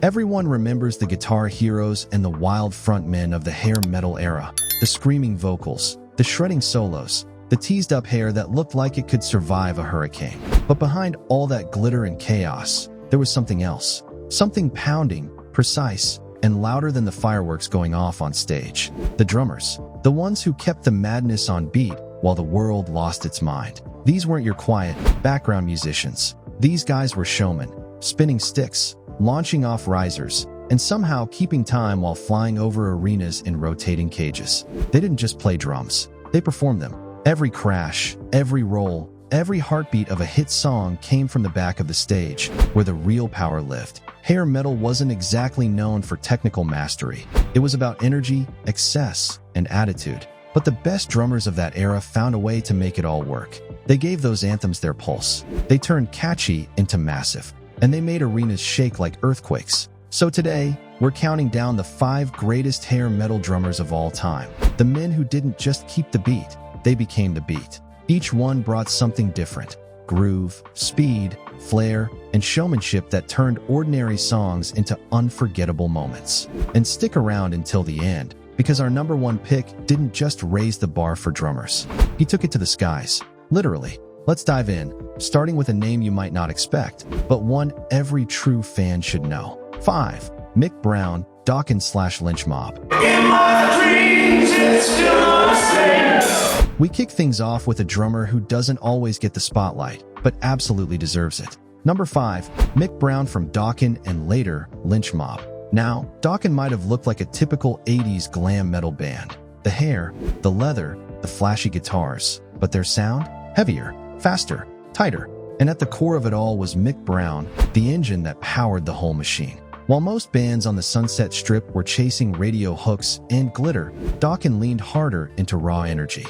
Everyone remembers the guitar heroes and the wild frontmen of the hair metal era, the screaming vocals, the shredding solos, the teased-up hair that looked like it could survive a hurricane. But behind all that glitter and chaos, there was something else. Something pounding, precise, and louder than the fireworks going off on stage. The drummers. The ones who kept the madness on beat while the world lost its mind. These weren't your quiet, background musicians. These guys were showmen, spinning sticks, launching off risers, and somehow keeping time while flying over arenas in rotating cages. They didn't just play drums, they performed them. Every crash, every roll, every heartbeat of a hit song came from the back of the stage, where the real power lived. Hair metal wasn't exactly known for technical mastery. It was about energy, excess, and attitude. But the best drummers of that era found a way to make it all work. They gave those anthems their pulse. They turned catchy into massive. And they made arenas shake like earthquakes. So today, we're counting down the 5 greatest hair metal drummers of all time. The men who didn't just keep the beat, they became the beat. Each one brought something different: groove, speed, flair, and showmanship that turned ordinary songs into unforgettable moments. And stick around until the end, because our number 1 pick didn't just raise the bar for drummers. He took it to the skies, literally. Let's dive in, starting with a name you might not expect, but one every true fan should know. 5. Mick Brown, Dokken/Lynch Mob. In my dreams, it's still the same. We kick things off with a drummer who doesn't always get the spotlight, but absolutely deserves it. Number 5, Mick Brown from Dokken and later Lynch Mob. Now, Dokken might have looked like a typical 80s glam metal band. The hair, the leather, the flashy guitars, but their sound? Heavier, faster, tighter. And at the core of it all was Mick Brown, the engine that powered the whole machine. While most bands on the Sunset Strip were chasing radio hooks and glitter, Dokken leaned harder into raw energy.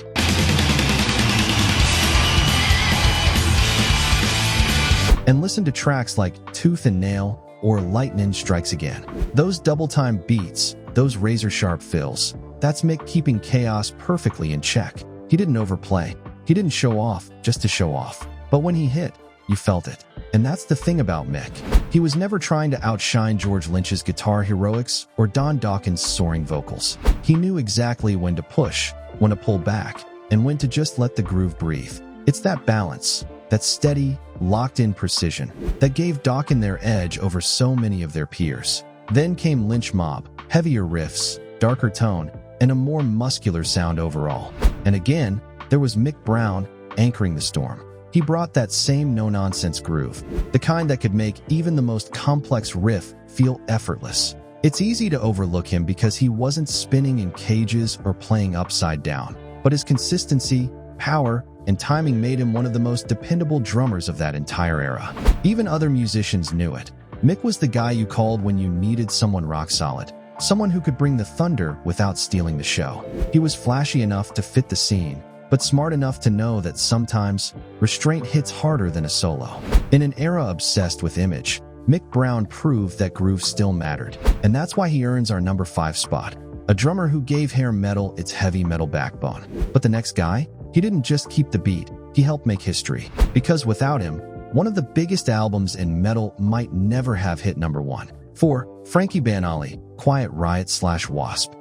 And listen to tracks like Tooth and Nail or Lightning Strikes Again. Those double-time beats, those razor-sharp fills, that's Mick keeping chaos perfectly in check. He didn't overplay. He didn't show off just to show off. But when he hit, you felt it. And that's the thing about Mick. He was never trying to outshine George Lynch's guitar heroics or Don Dokken's soaring vocals. He knew exactly when to push, when to pull back, and when to just let the groove breathe. It's that balance, that steady, locked-in precision, that gave Dokken their edge over so many of their peers. Then came Lynch Mob, heavier riffs, darker tone, and a more muscular sound overall. And again, there was Mick Brown anchoring the storm. He brought that same no-nonsense groove, the kind that could make even the most complex riff feel effortless. It's easy to overlook him because he wasn't spinning in cages or playing upside down, but his consistency, power, and timing made him one of the most dependable drummers of that entire era. Even other musicians knew it. Mick was the guy you called when you needed someone rock solid, someone who could bring the thunder without stealing the show. He was flashy enough to fit the scene, but smart enough to know that sometimes restraint hits harder than a solo. In an era obsessed with image, Mick Brown proved that groove still mattered, and that's why he earns our number 5 spot. A drummer who gave hair metal its heavy metal backbone. But the next guy? He didn't just keep the beat, he helped make history. Because without him, one of the biggest albums in metal might never have hit number 1. 4. Frankie Banali, Quiet Riot/Wasp.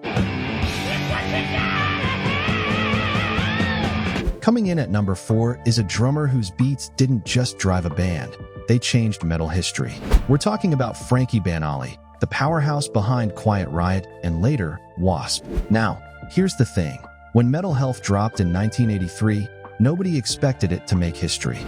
Coming in at number 4 is a drummer whose beats didn't just drive a band, they changed metal history. We're talking about Frankie Banali, the powerhouse behind Quiet Riot and later Wasp. Now, here's the thing. When Metal Health dropped in 1983, nobody expected it to make history.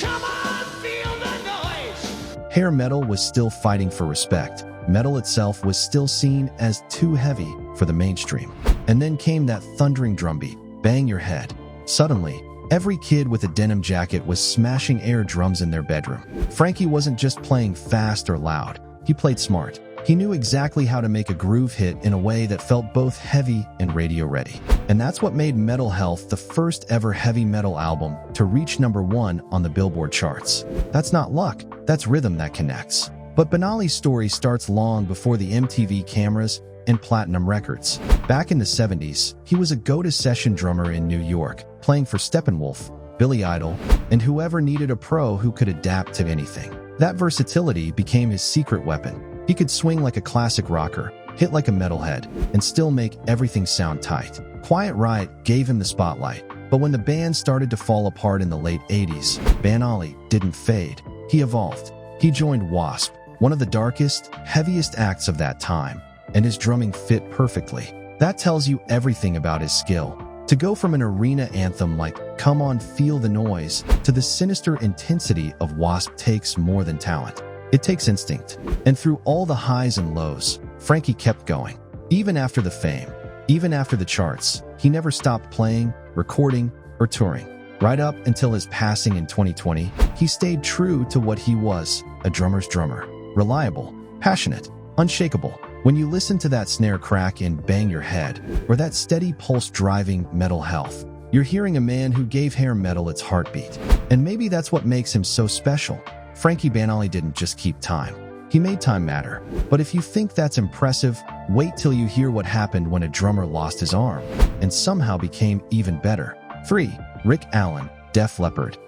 Come on, feel the noise! Hair metal was still fighting for respect. Metal itself was still seen as too heavy for the mainstream. And then came that thundering drumbeat, bang your head. Suddenly, every kid with a denim jacket was smashing air drums in their bedroom. Frankie wasn't just playing fast or loud, he played smart. He knew exactly how to make a groove hit in a way that felt both heavy and radio ready. And that's what made Metal Health the first ever heavy metal album to reach number 1 on the Billboard charts. That's not luck, that's rhythm that connects. But Banali's story starts long before the MTV cameras and platinum records. Back in the 70s, he was a go-to session drummer in New York, playing for Steppenwolf, Billy Idol, and whoever needed a pro who could adapt to anything. That versatility became his secret weapon. He could swing like a classic rocker, hit like a metalhead, and still make everything sound tight. Quiet Riot gave him the spotlight, but when the band started to fall apart in the late 80s, Banali didn't fade. He evolved. He joined Wasp, one of the darkest, heaviest acts of that time, and his drumming fit perfectly. That tells you everything about his skill. To go from an arena anthem like "Come On Feel the Noise" to the sinister intensity of Wasp takes more than talent. It takes instinct. And through all the highs and lows, Frankie kept going. Even after the fame, even after the charts, he never stopped playing, recording, or touring. Right up until his passing in 2020, he stayed true to what he was, a drummer's drummer. Reliable, passionate, unshakable. When you listen to that snare crack and bang your head, or that steady pulse driving Metal Health, you're hearing a man who gave hair metal its heartbeat. And maybe that's what makes him so special. Frankie Banali didn't just keep time. He made time matter. But if you think that's impressive, wait till you hear what happened when a drummer lost his arm and somehow became even better. 3. Rick Allen, Def Leppard.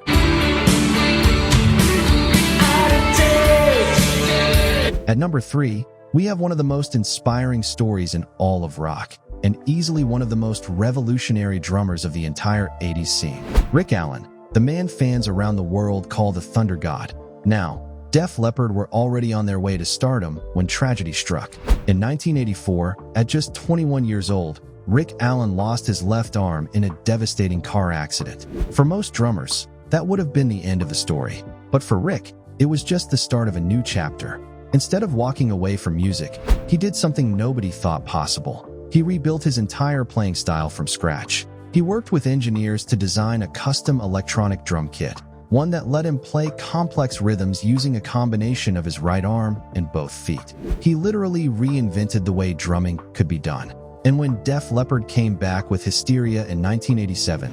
At number 3, we have one of the most inspiring stories in all of rock, and easily one of the most revolutionary drummers of the entire 80s scene. Rick Allen, the man fans around the world call the Thunder God. Now, Def Leppard were already on their way to stardom when tragedy struck. In 1984, at just 21 years old, Rick Allen lost his left arm in a devastating car accident. For most drummers, that would have been the end of the story. But for Rick, it was just the start of a new chapter. Instead of walking away from music, he did something nobody thought possible. He rebuilt his entire playing style from scratch. He worked with engineers to design a custom electronic drum kit, one that let him play complex rhythms using a combination of his right arm and both feet. He literally reinvented the way drumming could be done. And when Def Leppard came back with Hysteria in 1987,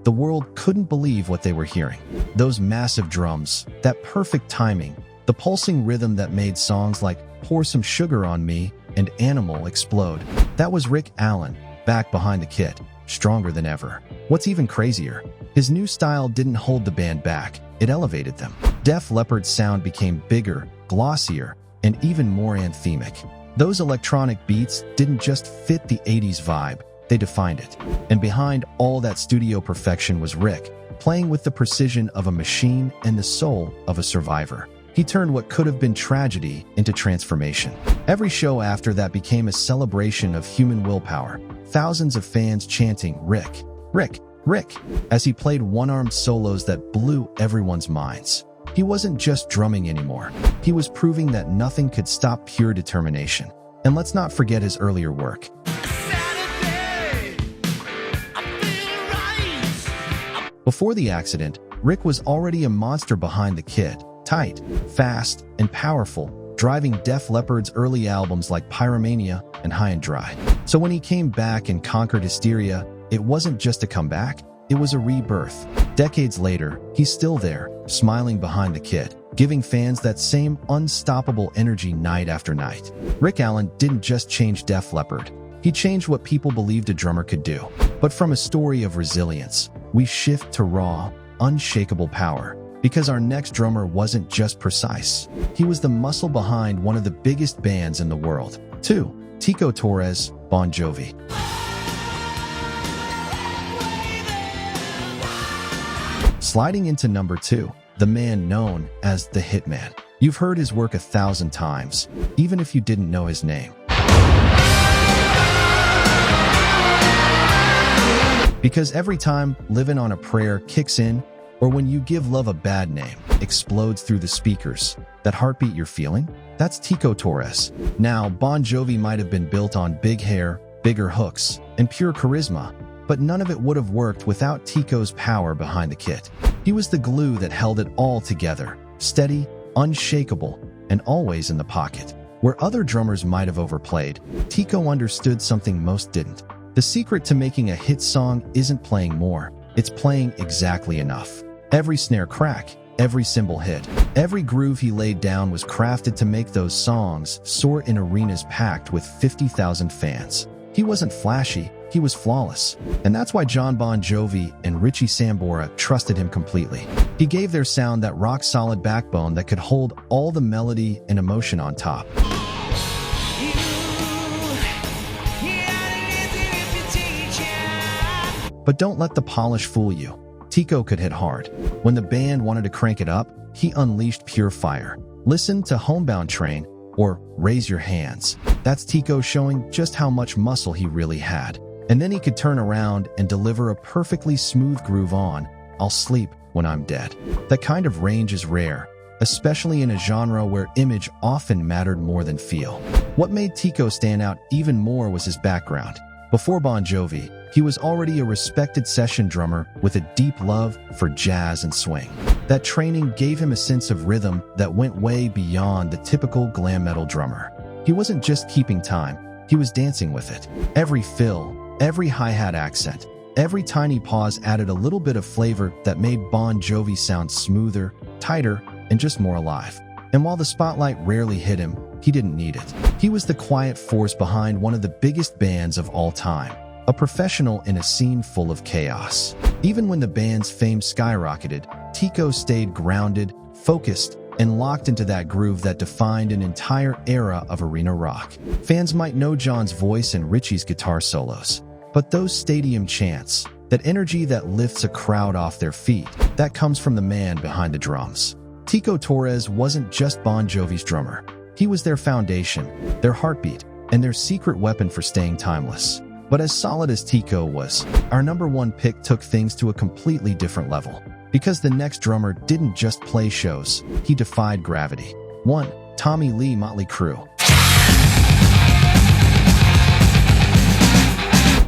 the world couldn't believe what they were hearing. Those massive drums, that perfect timing, the pulsing rhythm that made songs like Pour Some Sugar on Me and Animal explode. That was Rick Allen, back behind the kit, stronger than ever. What's even crazier, his new style didn't hold the band back, it elevated them. Def Leppard's sound became bigger, glossier, and even more anthemic. Those electronic beats didn't just fit the 80s vibe, they defined it. And behind all that studio perfection was Rick, playing with the precision of a machine and the soul of a survivor. He turned what could have been tragedy into transformation. Every show after that became a celebration of human willpower. Thousands of fans chanting, "Rick, Rick, Rick," as he played one-armed solos that blew everyone's minds. He wasn't just drumming anymore. He was proving that nothing could stop pure determination. And let's not forget his earlier work. Before the accident, Rick was already a monster behind the kit, tight, fast, and powerful, driving Def Leppard's early albums like Pyromania and High and Dry. So when he came back and conquered Hysteria, it wasn't just a comeback, it was a rebirth. Decades later, he's still there, smiling behind the kit, giving fans that same unstoppable energy night after night. Rick Allen didn't just change Def Leppard, he changed what people believed a drummer could do. But from a story of resilience, we shift to raw, unshakable power. Because our next drummer wasn't just precise. He was the muscle behind one of the biggest bands in the world. 2. Tico Torres, Bon Jovi. Sliding into number 2, the man known as the Hitman. You've heard his work 1,000 times, even if you didn't know his name. Because every time Livin' on a Prayer kicks in, or when You Give Love a Bad Name explodes through the speakers, that heartbeat you're feeling? That's Tico Torres. Now, Bon Jovi might have been built on big hair, bigger hooks, and pure charisma, but none of it would have worked without Tico's power behind the kit. He was the glue that held it all together, steady, unshakable, and always in the pocket. Where other drummers might have overplayed, Tico understood something most didn't. The secret to making a hit song isn't playing more, it's playing exactly enough. Every snare crack, every cymbal hit, every groove he laid down was crafted to make those songs soar in arenas packed with 50,000 fans. He wasn't flashy, he was flawless. And that's why Jon Bon Jovi and Richie Sambora trusted him completely. He gave their sound that rock-solid backbone that could hold all the melody and emotion on top. But don't let the polish fool you. Tico could hit hard. When the band wanted to crank it up, he unleashed pure fire. Listen to Homebound Train or Raise Your Hands. That's Tico showing just how much muscle he really had. And then he could turn around and deliver a perfectly smooth groove on I'll Sleep When I'm Dead. That kind of range is rare, especially in a genre where image often mattered more than feel. What made Tico stand out even more was his background. Before Bon Jovi, he was already a respected session drummer with a deep love for jazz and swing. That training gave him a sense of rhythm that went way beyond the typical glam metal drummer. He wasn't just keeping time, he was dancing with it. Every fill, every hi-hat accent, every tiny pause added a little bit of flavor that made Bon Jovi sound smoother, tighter, and just more alive. And while the spotlight rarely hit him, he didn't need it. He was the quiet force behind one of the biggest bands of all time. A professional in a scene full of chaos. Even when the band's fame skyrocketed, Tico stayed grounded, focused, and locked into that groove that defined an entire era of arena rock. Fans might know John's voice and Richie's guitar solos, but those stadium chants, that energy that lifts a crowd off their feet, that comes from the man behind the drums. Tico Torres wasn't just Bon Jovi's drummer. He was their foundation, their heartbeat, and their secret weapon for staying timeless. But as solid as Tico was, our number one pick took things to a completely different level. Because the next drummer didn't just play shows, he defied gravity. 1. Tommy Lee Motley Crue.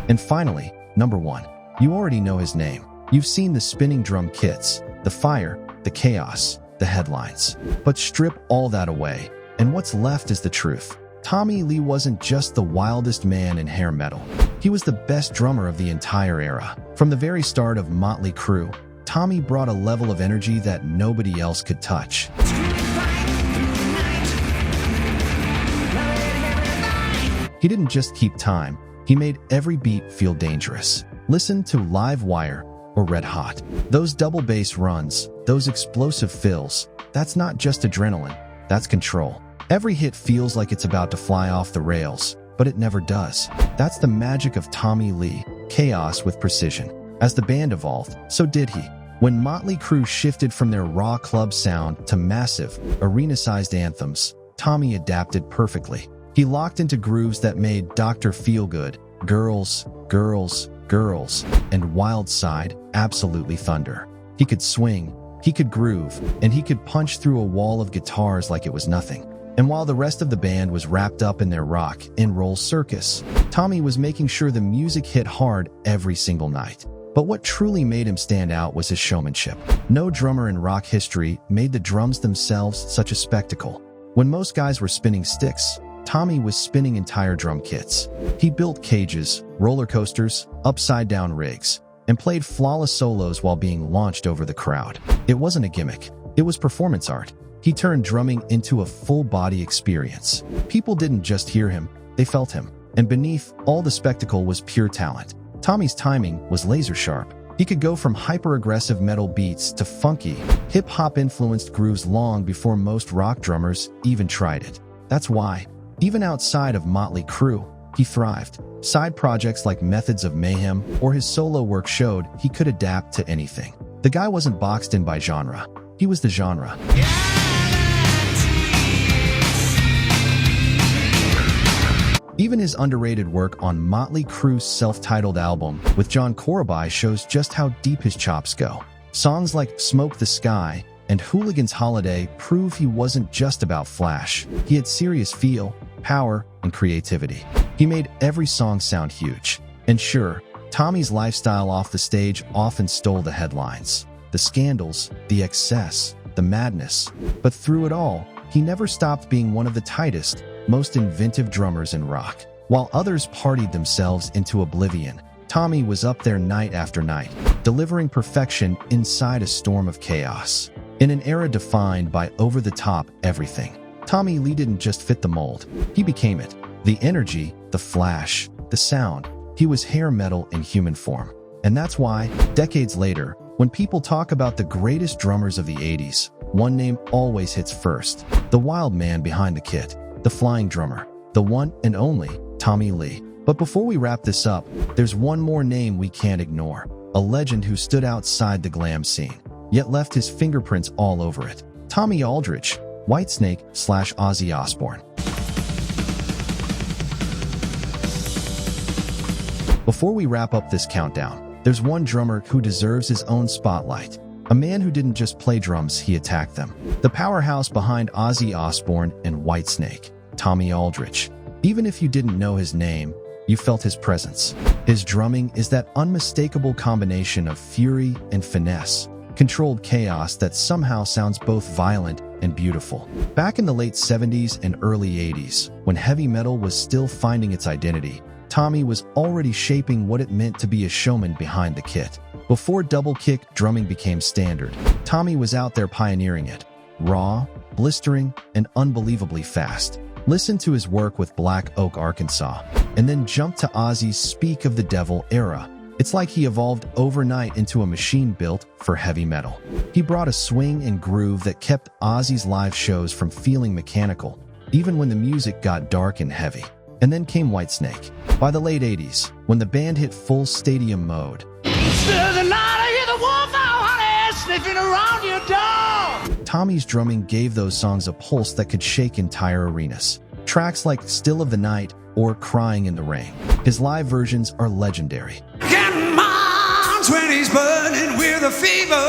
And finally, number 1. You already know his name. You've seen the spinning drum kits, the fire, the chaos, the headlines. But strip all that away, and what's left is the truth. Tommy Lee wasn't just the wildest man in hair metal. He was the best drummer of the entire era. From the very start of Motley Crue, Tommy brought a level of energy that nobody else could touch. He didn't just keep time, he made every beat feel dangerous. Listen to Live Wire or Red Hot. Those double bass runs, those explosive fills, that's not just adrenaline, that's control. Every hit feels like it's about to fly off the rails, but it never does. That's the magic of Tommy Lee, chaos with precision. As the band evolved, so did he. When Motley Crue shifted from their raw club sound to massive, arena-sized anthems, Tommy adapted perfectly. He locked into grooves that made Dr. Feelgood, Girls, Girls, Girls, and Wild Side absolutely thunder. He could swing, he could groove, and he could punch through a wall of guitars like it was nothing. And while the rest of the band was wrapped up in their rock and roll circus, Tommy was making sure the music hit hard every single night. But what truly made him stand out was his showmanship. No drummer in rock history made the drums themselves such a spectacle. When most guys were spinning sticks, Tommy was spinning entire drum kits. He built cages, roller coasters, upside-down rigs, and played flawless solos while being launched over the crowd. It wasn't a gimmick. It was performance art. He turned drumming into a full-body experience. People didn't just hear him, they felt him. And beneath all the spectacle was pure talent. Tommy's timing was laser-sharp. He could go from hyper-aggressive metal beats to funky, hip-hop-influenced grooves long before most rock drummers even tried it. That's why, even outside of Motley Crue, he thrived. Side projects like Methods of Mayhem or his solo work showed he could adapt to anything. The guy wasn't boxed in by genre. He was the genre. Even his underrated work on Motley Crue's self-titled album with John Corabi shows just how deep his chops go. Songs like Smoke the Sky and Hooligan's Holiday prove he wasn't just about flash. He had serious feel, power, and creativity. He made every song sound huge. And sure, Tommy's lifestyle off the stage often stole the headlines. The scandals, the excess, the madness. But through it all, he never stopped being one of the tightest, most inventive drummers in rock. While others partied themselves into oblivion, Tommy was up there night after night, delivering perfection inside a storm of chaos. In an era defined by over-the-top everything, Tommy Lee didn't just fit the mold, he became it. The energy, the flash, the sound, He was hair metal in human form. And that's why, decades later, when people talk about the greatest drummers of the 80s, one name always hits first. The wild man behind the kit, the flying drummer, the one and only Tommy Lee. But before we wrap this up, there's one more name we can't ignore. A legend who stood outside the glam scene, yet left his fingerprints all over it. Tommy Aldridge, Whitesnake/Ozzy Osbourne. Before we wrap up this countdown, there's one drummer who deserves his own spotlight. A man who didn't just play drums, he attacked them. The powerhouse behind Ozzy Osbourne and Whitesnake, Tommy Aldridge. Even if you didn't know his name, you felt his presence. His drumming is that unmistakable combination of fury and finesse, controlled chaos that somehow sounds both violent and beautiful. Back in the late 70s and early 80s, when heavy metal was still finding its identity, Tommy was already shaping what it meant to be a showman behind the kit. Before double-kick drumming became standard, Tommy was out there pioneering it. Raw, blistering, and unbelievably fast. Listen to his work with Black Oak, Arkansas, and then jump to Ozzy's Speak of the Devil era. It's like he evolved overnight into a machine built for heavy metal. He brought a swing and groove that kept Ozzy's live shows from feeling mechanical, even when the music got dark and heavy. And then came Whitesnake. By the late 80s, when the band hit full stadium mode, Tommy's drumming gave those songs a pulse that could shake entire arenas. Tracks like Still of the Night or Crying in the Rain. His live versions are legendary. When he's burning with a fever.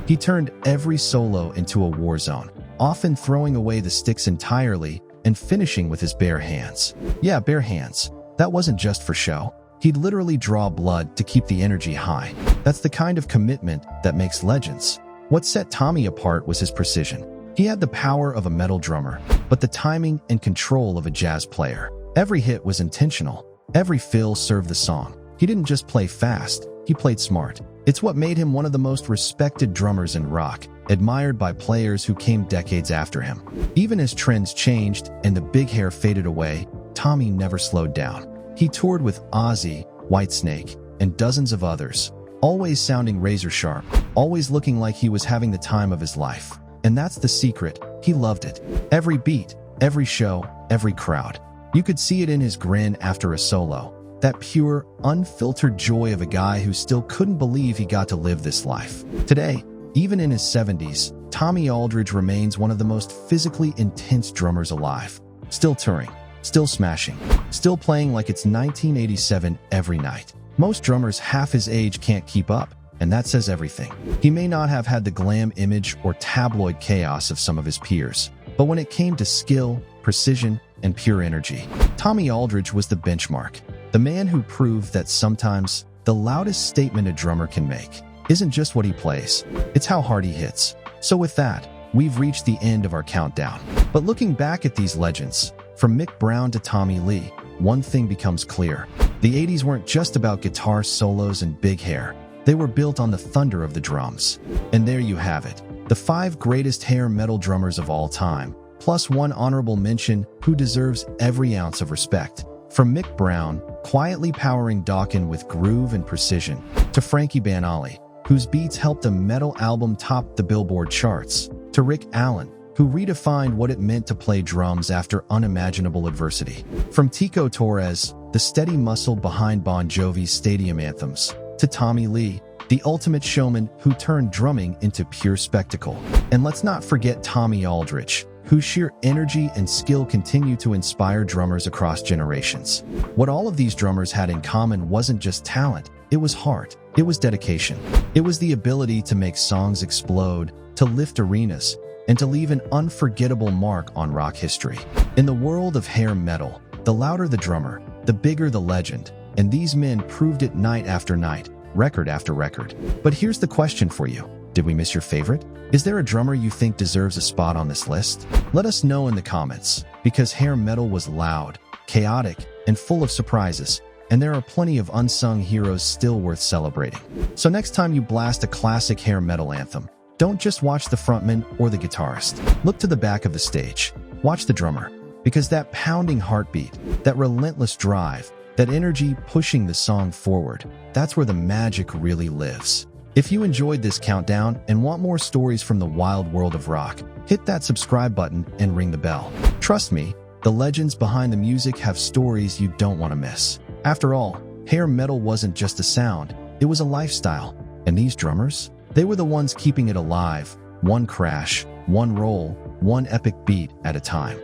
He turned every solo into a war zone, often throwing away the sticks entirely and finishing with his bare hands. Yeah, bare hands. That wasn't just for show. He'd literally draw blood to keep the energy high. That's the kind of commitment that makes legends. What set Tommy apart was his precision. He had the power of a metal drummer, but the timing and control of a jazz player. Every hit was intentional. Every fill served the song. He didn't just play fast, he played smart. It's what made him one of the most respected drummers in rock, admired by players who came decades after him. Even as trends changed and the big hair faded away, Tommy never slowed down. He toured with Ozzy, Whitesnake, and dozens of others, always sounding razor sharp, always looking like he was having the time of his life. And that's the secret. He loved it. Every beat, every show, every crowd. You could see it in his grin after a solo. That pure, unfiltered joy of a guy who still couldn't believe he got to live this life. Today, even in his 70s, Tommy Aldridge remains one of the most physically intense drummers alive. Still touring, still smashing, still playing like it's 1987 every night. Most drummers half his age can't keep up, and that says everything. He may not have had the glam image or tabloid chaos of some of his peers, but when it came to skill, precision, and pure energy, Tommy Aldridge was the benchmark. The man who proved that sometimes the loudest statement a drummer can make isn't just what he plays, it's how hard he hits. So with that, we've reached the end of our countdown. But looking back at these legends, from Mick Brown to Tommy Lee, one thing becomes clear. The 80s weren't just about guitar solos and big hair. They were built on the thunder of the drums. And there you have it, the 5 greatest hair metal drummers of all time, plus one honorable mention who deserves every ounce of respect. From Mick Brown, quietly powering Dokken with groove and precision, to Frankie Banali, whose beats helped a metal album top the Billboard charts, to Rick Allen, who redefined what it meant to play drums after unimaginable adversity. From Tico Torres, the steady muscle behind Bon Jovi's stadium anthems, to Tommy Lee, the ultimate showman who turned drumming into pure spectacle. And let's not forget Tommy Aldridge, whose sheer energy and skill continue to inspire drummers across generations. What all of these drummers had in common wasn't just talent, it was heart, it was dedication. It was the ability to make songs explode, to lift arenas, and to leave an unforgettable mark on rock history. In the world of hair metal, the louder the drummer, the bigger the legend, and these men proved it night after night, record after record. But here's the question for you. Did we miss your favorite? Is there a drummer you think deserves a spot on this list? Let us know in the comments, because hair metal was loud, chaotic, and full of surprises, and there are plenty of unsung heroes still worth celebrating. So next time you blast a classic hair metal anthem, don't just watch the frontman or the guitarist. Look to the back of the stage. Watch the drummer, because that pounding heartbeat, that relentless drive, That energy pushing the song forward, that's where the magic really lives. If you enjoyed this countdown and want more stories from the wild world of rock, hit that subscribe button and ring the bell. Trust me, the legends behind the music have stories you don't want to miss. After all, hair metal wasn't just a sound, it was a lifestyle. And these drummers? They were the ones keeping it alive, one crash, one roll, one epic beat at a time.